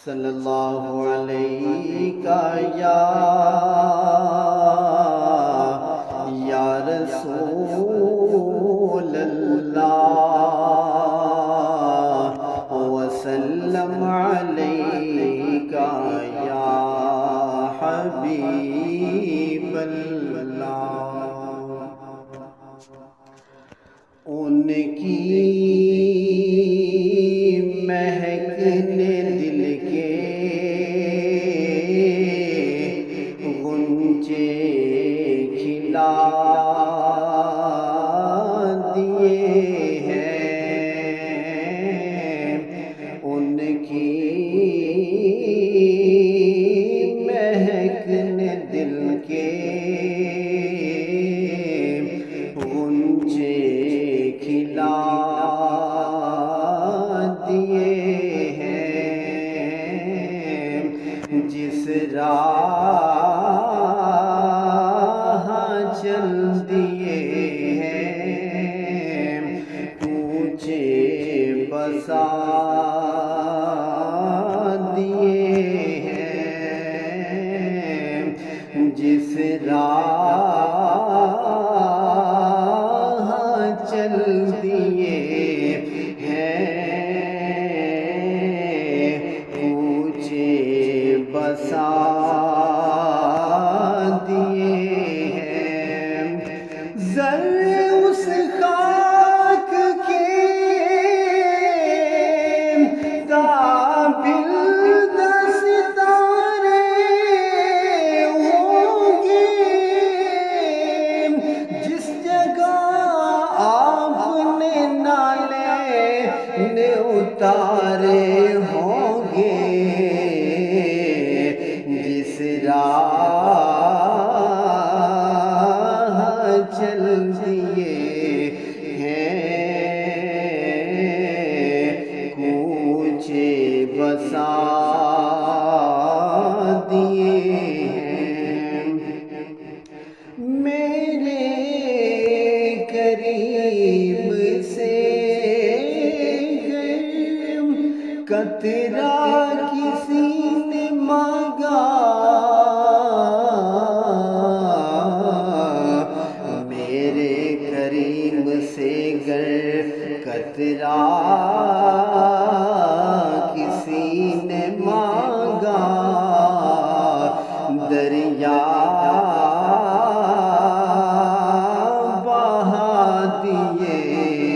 صلی اللہ علیہ یا رسول اللہ وسلم علیکہ یا حبیب اللہ۔ ان کی مہک نے دل کے غنچے کھلا دیے ہیں، ان کی مہک نے دل کے غنچے کھلا دیے ہیں، جس راہ چل دیے ہیں، کوچے بسا دیے ہیں، جس راہ چل دیے ہیں، کوچے بسا دیے ہیں۔ زر اس خاک کے قابل ستارے ہوں گے، جس جگہ آپ نے نالے نے اتارے ہوں گے، جس راہ چل دیے ہیں، کوچے بسا دیے ہیں۔ میرے قریب سے قطرہ کسی نے مانگا، میرے قریب سے گر قطرہ کسی نے مانگا، دریا بہا دیے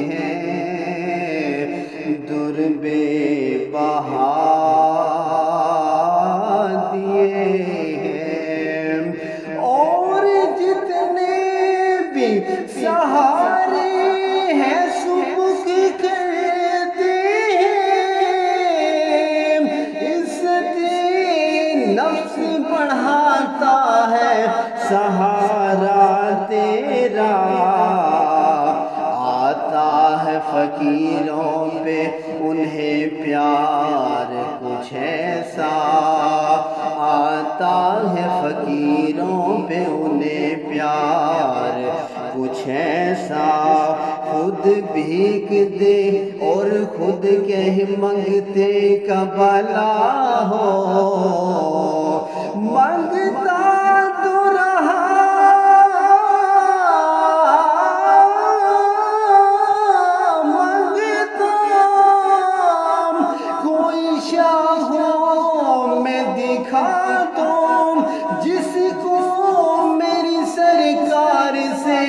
ہیں، در بے بہا دیے ہیں، اور جتنے بھی سہارے ہیں سبک کرتے ہیں، عزت نفس بڑھاتا ہے سہارا تیرا، آتا ہے فقیروں پہ انہیں پیار کچھ ایسا، آتا ہے فقیروں پہ انہیں پیار کچھ ایسا، خود بھیک دے اور خود کہہ منگتے کا بھلا ہو، منگتا تو رہا منگتا، کوئی شاہوں میں دکھا دو جس کو میری سرکار سے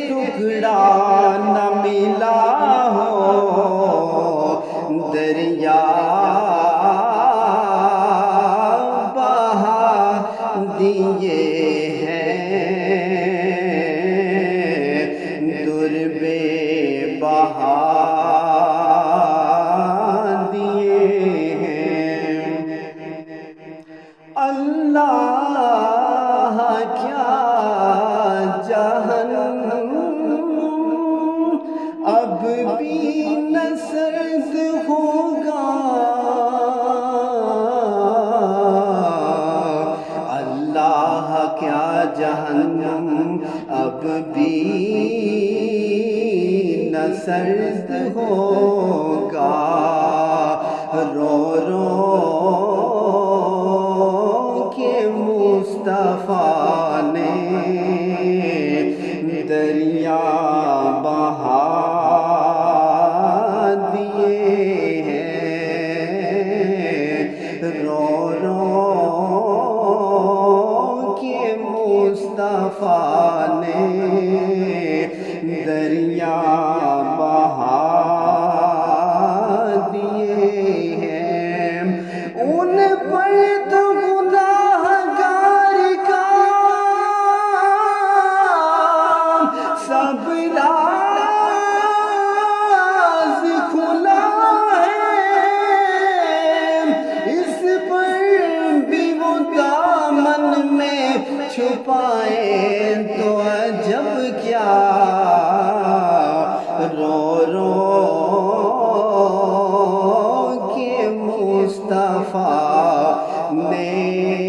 ٹکڑا نہ ملا ہو، دریا بہا دیے ہیں، در بے بہا دیے ہیں۔ اللہ کیا جہنم اب بھی نہ سرد ہوگا، اللہ کیا جہنم اب بھی نہ سرد ہوگا، رو رو چھپائیں تو عجب کیا، رو رو کے مصطفیٰ نے